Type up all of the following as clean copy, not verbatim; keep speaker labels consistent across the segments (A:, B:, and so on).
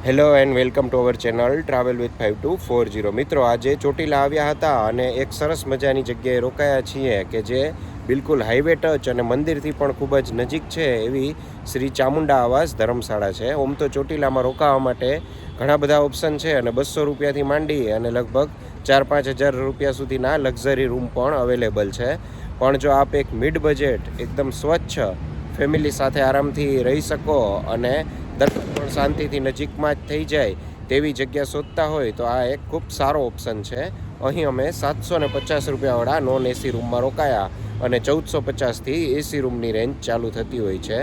A: Hello and welcome to our channel travel with 5240 મિત્રો આજે ચોટીલા આવ્યા હતા અને એક સરસ મજાની જગ્યાએ રોકાયા છીએ કે જે બિલકુલ હાઈવે ટચ અને મંદિરથી પણ ખૂબ જ નજીક છે એવી શ્રી ચામુંડા આવાસ ધર્મશાળા છે. ઓમ તો ચોટીલામાં રોકાવા માટે ઘણા બધા ઓપ્શન છે અને 200 રૂપિયાથી માંડી અને લગભગ 4-5 હજાર રૂપિયા સુધીના લક્ઝરી રૂમ પણ અવેલેબલ છે. પણ જો આપ એક મિડ બજેટ એકદમ સ્વચ્છ ફેમિલી સાથે આરામથી રહી શકો અને દર્શન પણ શાંતિથી નજીકમાં જ થઈ જાય તેવી જગ્યા શોધતા હોય તો આ એક ખૂબ સારો ઓપ્શન છે. અહીં અમે 750 રૂપિયાવાળા નોન એસી રૂમમાં રોકાયા અને 1450થી એસી રૂમની રેન્જ ચાલુ થતી હોય છે.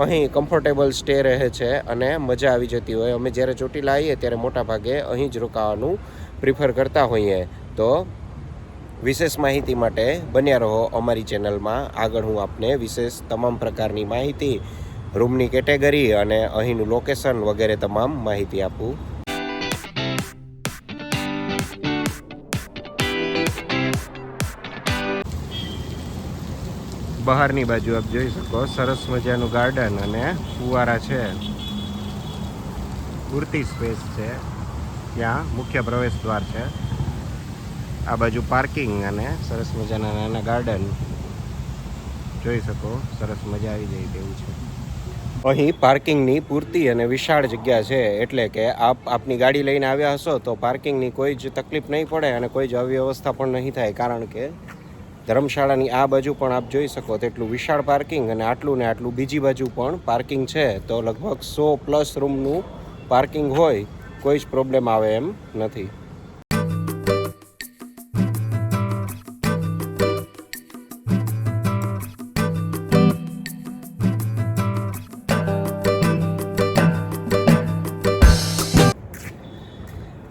A: અહીં કમ્ફર્ટેબલ સ્ટે રહે છે અને મજા આવી જતી હોય. અમે જ્યારે ચોટીલા આવીએ ત્યારે મોટાભાગે અહીં જ રોકાવાનું પ્રિફર કરતા હોઈએ. તો વિશેષ માહિતી માટે બન્યા રહો અમારી ચેનલમાં. આગળ હું આપને વિશેષ તમામ પ્રકારની માહિતી, રૂમની કેટેગરી અને અહીંનું લોકેશન વગેરે તમામ માહિતી આપું. બહારની બાજુ આપ જોઈ શકો સરસ મજાનું ગાર્ડન અને ફુવારા છે. પૂરતી સ્પેસ છે. ત્યાં મુખ્ય પ્રવેશ દ્વાર છે. આ બાજુ પાર્કિંગ અને સરસ મજાના નાના ગાર્ડન જોઈ શકો. સરસ મજા આવી જાય તેવું છે. અહીં પાર્કિંગની પૂરતી અને વિશાળ જગ્યા છે, એટલે કે આપની ગાડી લઈને આવ્યા હશો તો પાર્કિંગની કોઈ જ તકલીફ નહીં પડે અને કોઈ જ અવ્યવસ્થા પણ નહીં થાય, કારણ કે ધર્મશાળાની આ બાજુ પણ આપ જોઈ શકો તેટલું વિશાળ પાર્કિંગ અને આટલું ને આટલું બીજી બાજુ પણ પાર્કિંગ છે. તો લગભગ 100+ રૂમનું પાર્કિંગ હોય, કોઈ જ પ્રોબ્લેમ આવે એમ નથી.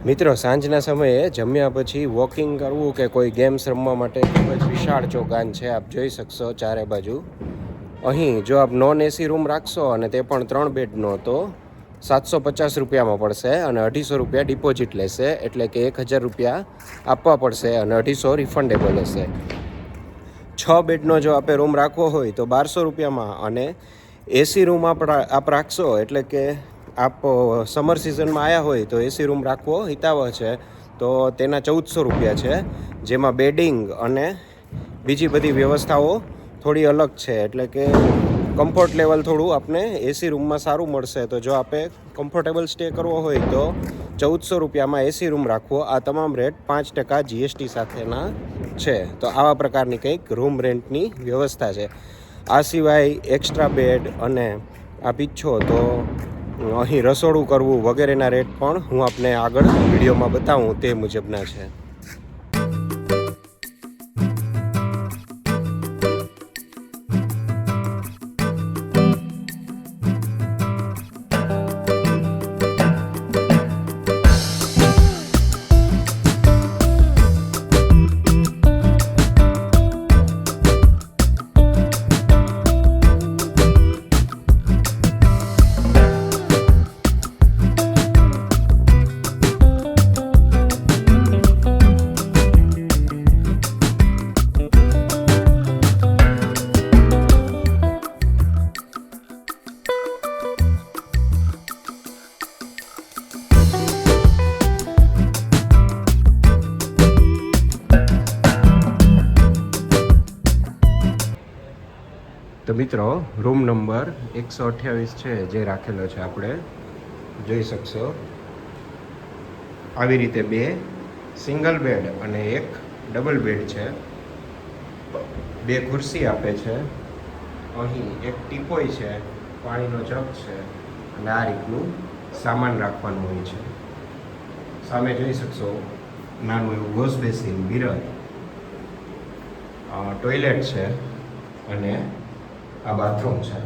A: મિત્રો, સાંજના સમયે જમ્યા પછી વોકિંગ કરવું કે કોઈ ગેમ્સ રમવા માટે ખૂબ જ વિશાળ ચોગાન છે. આપ જોઈ શકશો ચારે બાજુ. અહીં જો આપ નોન એસી રૂમ રાખશો અને તે પણ 3 બેડનો તો 750 રૂપિયામાં પડશે અને 250 રૂપિયા ડિપોઝિટ લેશે, એટલે કે 1000 રૂપિયા આપવા પડશે અને 250 રિફંડેબલ હશે. 6 બેડનો જો આપણે રૂમ રાખવો હોય તો 1200 રૂપિયામાં, અને એસી રૂમ આપ રાખશો એટલે કે આપ સમર સિઝનમાં આવ્યા હોય તો એસી રૂમ રાખવો હિતાવહ છે, તો તેના 1400 રૂપિયા છે, જેમાં બેડિંગ અને બીજી બધી વ્યવસ્થાઓ થોડી અલગ છે. એટલે કે કમ્ફર્ટ લેવલ થોડું આપને એસી રૂમમાં સારું મળશે. તો જો આપણે કમ્ફર્ટેબલ સ્ટે કરવો હોય તો 1400 રૂપિયામાં એસી રૂમ રાખવો. આ તમામ રેટ 5% જીએસટી સાથેના છે. તો આવા પ્રકારની કંઈક રૂમ રેન્ટની વ્યવસ્થા છે. આ સિવાય એક્સ્ટ્રા બેડ અને આપ ઈચ્છો તો અહીં રસોડું કરવું વગેરેના રેટ પણ હું આપને આગળ વિડીયોમાં બતાવું તે મુજબના છે. તો મિત્રો, રૂમ નંબર 128 છે જે રાખેલો છે, આપણે જોઈ શકશો. આવી રીતે 2 સિંગલ બેડ અને 1 ડબલ બેડ છે. 2 ખુરશી આપે છે. અહીં એક ટીપોય છે, પાણીનો જગ છે અને આ રીતનું સામાન રાખવાનું હોય છે. સામે જોઈ શકશો નાનું એવું વોશ બેસિન, મિરર, ટોયલેટ છે અને આ બાથરૂમ છે.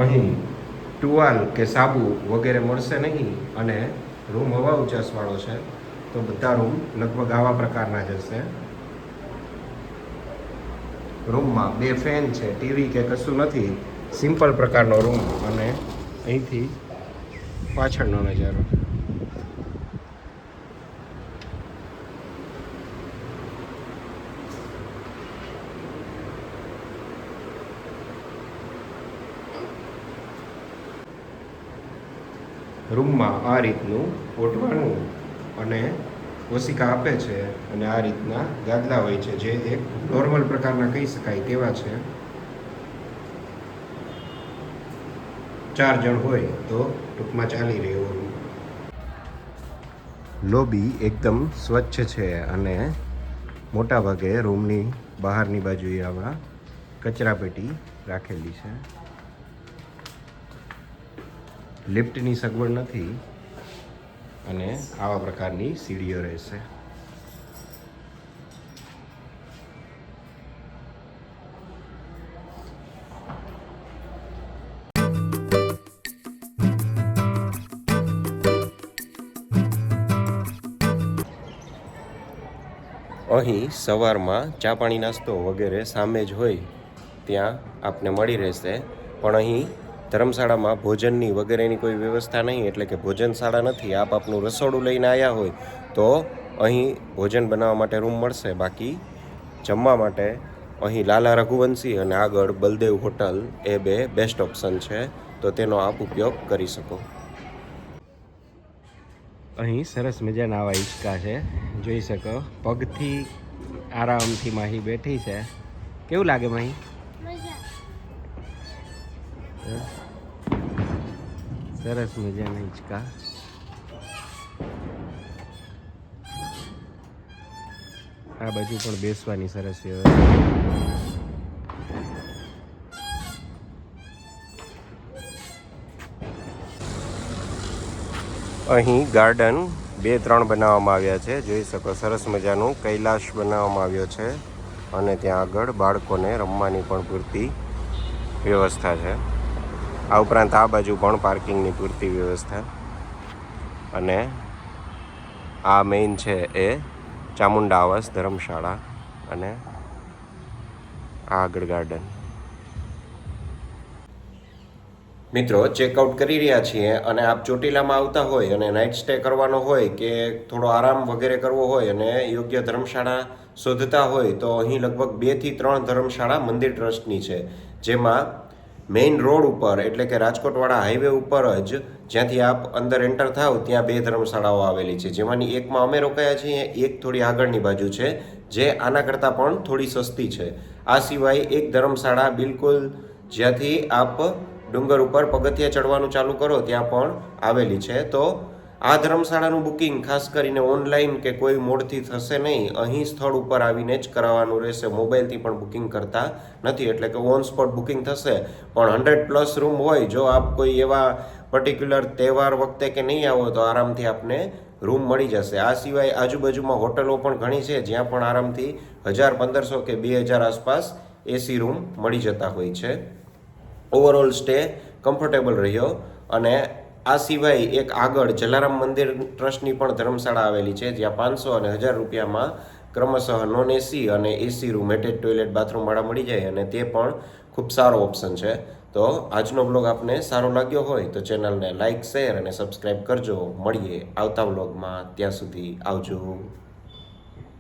A: અહીં ટુવાલ કે સાબુ વગેરે મળશે નહીં અને રૂમ હવા ઉજાસવાળો છે, તો બધા રૂમ લગભગ આવા પ્રકારના જ હશે. રૂમમાં 2 ફેન છે, ટીવી કે કશું નથી. સિમ્પલ પ્રકારનો રૂમ અને અહીંથી પાછળનો નજારો. રૂમમાં આ રીતનું ઓટવાનું અને ઓશિકા આપે છે અને આ રીતના ગાદલા હોય છે, જે એક નોર્મલ પ્રકારના કહી શકાય તેવા છે. 4 જણ હોય તો ટૂંકમાં ચાલી રહે એવો રૂમ. લોબી એકદમ સ્વચ્છ છે અને મોટા ભાગે રૂમની બહારની બાજુએ આવા કચરાપેટી રાખેલી છે. લિફ્ટની સગવડ નથી અને આવા પ્રકારની સીડીઓ રહેશે. અહીં સવારમાં ચા પાણી નાસ્તો વગેરે સામે જ હોય ત્યાં આપને મળી રહેશે, પણ અહીં ધર્મશાળામાં ભોજનની વગેરેની કોઈ વ્યવસ્થા નહીં, એટલે કે ભોજનશાળા નથી. આપ આપનું રસોડું લઈને આવ્યા હોય તો અહીં ભોજન બનાવવા માટે રૂમ મળશે. બાકી જમવા માટે અહીં લાલા રઘુવંશી અને આગળ બલદેવ હોટલ એ બે બેસ્ટ ઓપ્શન છે, તો તેનો આપ ઉપયોગ કરી શકો. અહીં સરસ મજાના આવા હિંચકા છે, જોઈ શકો. પગથી આરામથી માહી બેઠી છે. કેવું લાગે માહી? સરસ મજાના હિંચકા. આ બાજુ પણ બેસવાની સરસ વ્યવસ્થા. અહીં ગાર્ડન 2-3 બનાવવામાં આવ્યા છે, જોઈ શકો. સરસ મજાનું કૈલાશ બનાવવામાં આવ્યો છે અને ત્યાં આગળ બાળકોને રમવાની પણ પૂરતી વ્યવસ્થા છે. આ ઉપરાંત આ બાજુ પણ પાર્કિંગની પૂરતી વ્યવસ્થા. અને આ મેઇન છે એ ચામુંડા આવાસ ધર્મશાળા અને આ આગળ ગાર્ડન. મિત્રો, ચેકઆઉટ કરી રહ્યા છીએ અને આપ ચોટીલામાં આવતા હોય અને નાઇટ સ્ટે કરવાનો હોય કે થોડો આરામ વગેરે કરવો હોય અને યોગ્ય ધર્મશાળા શોધતા હોય તો અહીં લગભગ 2 થી 3 ધર્મશાળા મંદિર ટ્રસ્ટની છે, જેમાં મેઇન રોડ ઉપર એટલે કે રાજકોટવાળા હાઈવે ઉપર જ જ્યાંથી આપ અંદર એન્ટર થાવ ત્યાં 2 ધર્મશાળાઓ આવેલી છે, જેમાંની એકમાં અમે રોકાયા છીએ, એક થોડી આગળની બાજુ છે જે આના કરતાં પણ થોડી સસ્તી છે. આ સિવાય એક ધર્મશાળા બિલકુલ જ્યાંથી આપ ડુંગર ઉપર પગથિયા ચડવાનું ચાલુ કરો ત્યાં પણ આવેલી છે. તો આ ધર્મશાળાનું બુકિંગ ખાસ કરીને ઓનલાઈન કે કોઈ મોડથી થશે નહીં, અહીં સ્થળ ઉપર આવીને જ કરાવવાનું રહેશે. મોબાઈલથી પણ બુકિંગ કરતા નથી, એટલે કે ઓન સ્પોટ બુકિંગ થશે. પણ 100+ રૂમ હોય, જો આપ કોઈ એવા પર્ટિક્યુલર તહેવાર વખતે કે નહીં આવો તો આરામથી આપને રૂમ મળી જશે. આ સિવાય આજુબાજુમાં હોટલો પણ ઘણી છે, જ્યાં પણ આરામથી 1000-1500 કે 2000 આસપાસ એસી રૂમ મળી જતા હોય છે. ઓવરઓલ સ્ટે કમ્ફર્ટેબલ રહ્યો. અને આ સિવાય એક આગળ જલારામ મંદિર ટ્રસ્ટની પણ ધર્મશાળા આવેલી છે, જ્યાં 500 અને 1000 રૂપિયામાં ક્રમશઃ નોન એસી અને એસી રૂમ, એટેચ ટોયલેટ, બાથરૂમવાળા મળી જાય અને તે પણ ખૂબ સારો ઓપ્શન છે. તો આજનો બ્લોગ આપને સારો લાગ્યો હોય તો ચેનલને લાઇક, શેર અને સબસ્ક્રાઈબ કરજો. મળીએ આવતા બ્લોગમાં, ત્યાં સુધી આવજો.